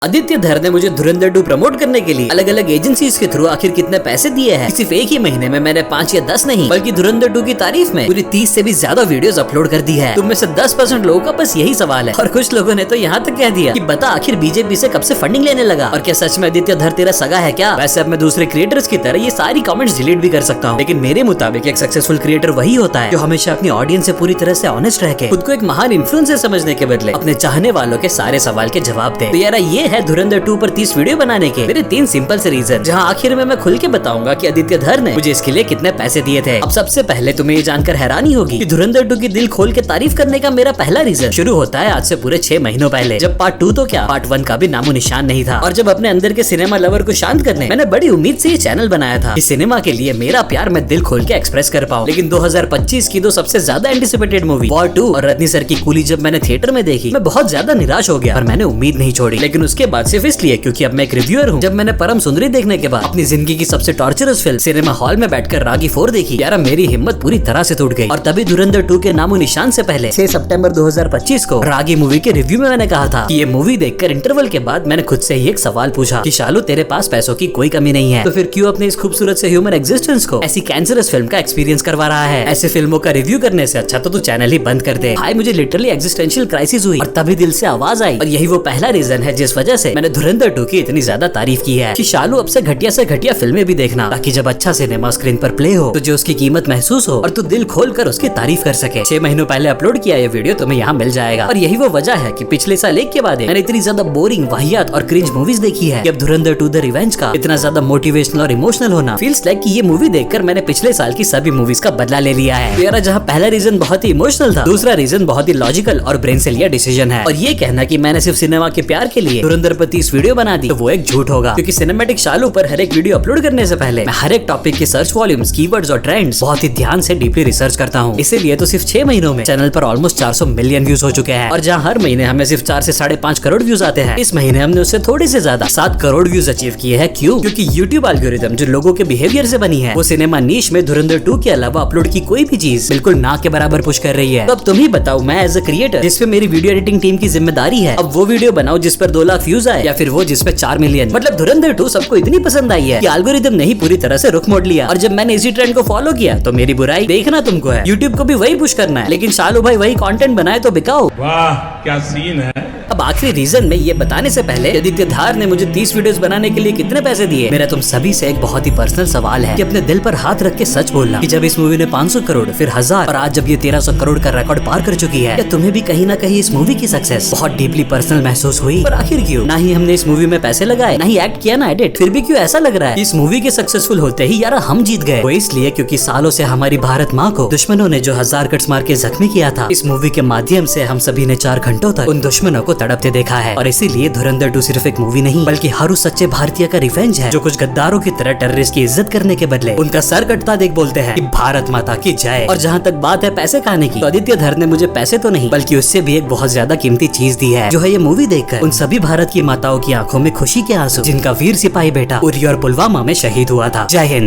आदित्य धर ने मुझे धुरंधर 2 प्रमोट करने के लिए अलग अलग एजेंसीज के थ्रू आखिर कितने पैसे दिए हैं। सिर्फ एक ही महीने में मैंने 5 या 10 नहीं बल्कि धुरंधर 2 की तारीफ में पूरी 30 से भी ज्यादा वीडियोस अपलोड कर दी है। तुम में से 10% लोगों का बस यही सवाल है और कुछ लोगों ने तो यहाँ तक कह दिया कि बता आखिर बीजेपी से कब से फंडिंग लेने लगा और क्या सच में आदित्य धर तेरा सगा है क्या। वैसे अब मैं दूसरे क्रिएटर्स की तरह ये सारी कमेंट्स डिलीट भी कर सकता हूँ, लेकिन मेरे मुताबिक एक सक्सेसफुल क्रिएटर वही होता है जो हमेशा अपनी ऑडियंस से पूरी तरह से ऑनेस्ट रह के खुद को एक महान इन्फ्लुएंसर समझने के बदले अपने चाहने वालों के सारे सवाल के जवाब दे। तो यार ये है धुरंधर 2 पर 30 वीडियो बनाने के मेरे 3 सिंपल से रीजन, जहां आखिर में मैं खुल के बताऊंगा कि आदित्य धर ने मुझे इसके लिए कितने पैसे दिए थे। अब सबसे पहले तुम्हें ये जानकर हैरानी होगी कि धुरंधर 2 की दिल खोल के तारीफ करने का मेरा पहला रीजन शुरू होता है आज से पूरे 6 महीनों पहले, जब पार्ट 2 तो क्या पार्ट 1 का भी नामो निशान नहीं था। और जब अपने अंदर के सिनेमा लवर को शांत करने मैंने बड़ी उम्मीद से ये चैनल बनाया था कि सिनेमा के लिए मेरा प्यार मैं दिल खोल के एक्सप्रेस कर पाऊं। लेकिन 2025 की 2 सबसे ज्यादा एंटिसिपेटेड मूवी वॉर 2 और रजनी सर की कूली जब मैंने थिएटर में देखी मैं बहुत ज्यादा निराश हो गया और मैंने उम्मीद नहीं छोड़ी। लेकिन उसके बाद सिर्फ इसलिए क्योंकि अब मैं एक रिव्यूअर हूँ, जब मैंने परम सुंदरी देखने के बाद अपनी जिंदगी की सबसे टॉर्चरस फिल्म सिनेमा हॉल में बैठकर रागी 4 देखी, यार मेरी हिम्मत पूरी तरह से टूट गई। और तभी धुरंधर 2 के नामो निशान से पहले 6 सितंबर 2025 को रागी मूवी के रिव्यू में मैंने कहा था कि ये मूवी देखकर इंटरवल के बाद मैंने खुद से ही एक सवाल पूछा कि शालू तेरे पास पैसों की कोई कमी नहीं है तो फिर क्यों अपने इस खूबसूरत से ह्यूमन एग्जिस्टेंस को ऐसी कैंसरस फिल्म का एक्सपीरियंस करवा रहा है। ऐसे फिल्मों का रिव्यू करने से अच्छा तो तू चैनल ही बंद कर दे। भाई मुझे लिटरली एग्जिस्टेंशियल क्राइसिस हुई और तभी दिल से आवाज आई और यही वो पहला रीजन है जिस वजह से मैंने धुरंधर 2 की इतनी ज्यादा तारीफ की है कि शालू अब से घटिया फिल्में भी देखना, ताकि जब अच्छा सिनेमा स्क्रीन पर प्ले हो तो जो उसकी कीमत महसूस हो और तू दिल खोल कर उसकी तारीफ कर सके। 6 महीनों पहले अपलोड किया ये वीडियो तुम्हें यहाँ मिल जाएगा और यही वो वजह है कि पिछले साल एक के बाद मैंने इतनी ज्यादा बोरिंग वाहियात और क्रिंज मूवीज देखी है कि अब धुरंधर 2 द रिवेंज का इतना ज्यादा मोटिवेशनल और इमोशनल होना फील्स लाइक कि ये मूवी देखकर मैंने पिछले साल की सभी मूवीज का बदला ले लिया है। तो यार जहाँ पहला रीजन बहुत ही इमोशनल था, दूसरा रीजन बहुत ही लॉजिकल और ब्रेन से लिया डिसीजन है। और ये कहना कि मैंने सिर्फ सिनेमा के प्यार के लिए धुरंधर पर 30 वीडियो बना दी तो वो एक झूठ होगा, क्योंकि सिनेमैटिक शालू पर हर एक वीडियो अपलोड करने से पहले मैं हर एक टॉपिक के सर्च वॉल्यूम्स, कीवर्ड्स और ट्रेंड्स बहुत ही ध्यान से डीपली रिसर्च करता हूँ। इसीलिए तो सिर्फ 6 महीनों में चैनल पर ऑलमोस्ट 400 मिलियन व्यूज हो चुके हैं। और जहाँ हर महीने हमें सिर्फ 4 से 5.5 करोड़ व्यूज आते हैं, इस महीने हमने उससे थोड़े से ज्यादा 7 करोड़ व्यूज अचीव किए हैं। क्यों? क्योंकि यूट्यूब एल्गोरिथम जो लोगों के बिहेवियर से बनी है वो सिनेमा नीश में धुरंधर 2 के अलावा अपलोड की कोई भी चीज बिल्कुल ना के बराबर पुश कर रही है। तो अब तुम ही बताओ, मैं एज अ क्रिएटर जिसपे मेरी वीडियो एडिटिंग टीम की जिम्मेदारी है, अब वो वीडियो बनाओ जिस पर 2 लाख व्यूज आए या फिर वो जिसपे 4 मिलियन। मतलब धुरंधर 2 सबको इतनी पसंद आई है कि एल्गोरिथम ने ही पूरी तरह से रुख मोड़ लिया। और जब मैंने इसी ट्रेंड को फॉलो किया तो मेरी बुराई देखना तुमको है। यूट्यूब को भी वही पुश करना है, लेकिन शालू भाई वही कंटेंट बनाए तो बिकाओ। वाह क्या सीन है। अब आखिरी रीजन में ये बताने से पहले आदित्य धर ने मुझे 30 वीडियोस बनाने के लिए कितने पैसे दिए, मेरा तुम सभी से एक बहुत ही पर्सनल सवाल है कि अपने दिल पर हाथ रख के सच बोलना कि जब इस मूवी ने 500 करोड़ फिर 1000 और आज जब ये 1300 करोड़ का रिकॉर्ड पार कर चुकी है, क्या तुम्हें भी कहीं ना कहीं इस मूवी की सक्सेस बहुत डीपली पर्सनल महसूस हुई? पर आखिर क्यों? ना ही हमने इस मूवी में पैसे लगाए, ना ही एक्ट किया, ना एडिट, फिर भी क्यों ऐसा लग रहा है इस मूवी के सक्सेसफुल होते ही यार हम जीत गए? वो इसलिए क्योंकि सालों से हमारी भारत माँ को दुश्मनों ने जो 1000 कट्स मार के जख्मी किया था, इस मूवी के माध्यम से हम सभी ने 4 घंटों तक उन दुश्मनों को तड़पते देखा है। और इसीलिए धुरंधर 2 सिर्फ एक मूवी नहीं बल्कि हर उस सच्चे भारतीय का रिवेंज है जो कुछ गद्दारों की तरह टेररिस्ट की इज्जत करने के बदले उनका सर कटता देख बोलते हैं कि भारत माता की जय। और जहाँ तक बात है पैसे खाने की, तो आदित्य धर ने मुझे पैसे तो नहीं बल्कि उससे भी एक बहुत ज्यादा कीमती चीज दी है, जो है ये मूवी देखकर उन सभी भारत की माताओं की आंखों में खुशी के आंसू जिनका वीर सिपाही बेटा उरी और पुलवामा में शहीद हुआ था। जय हिंद।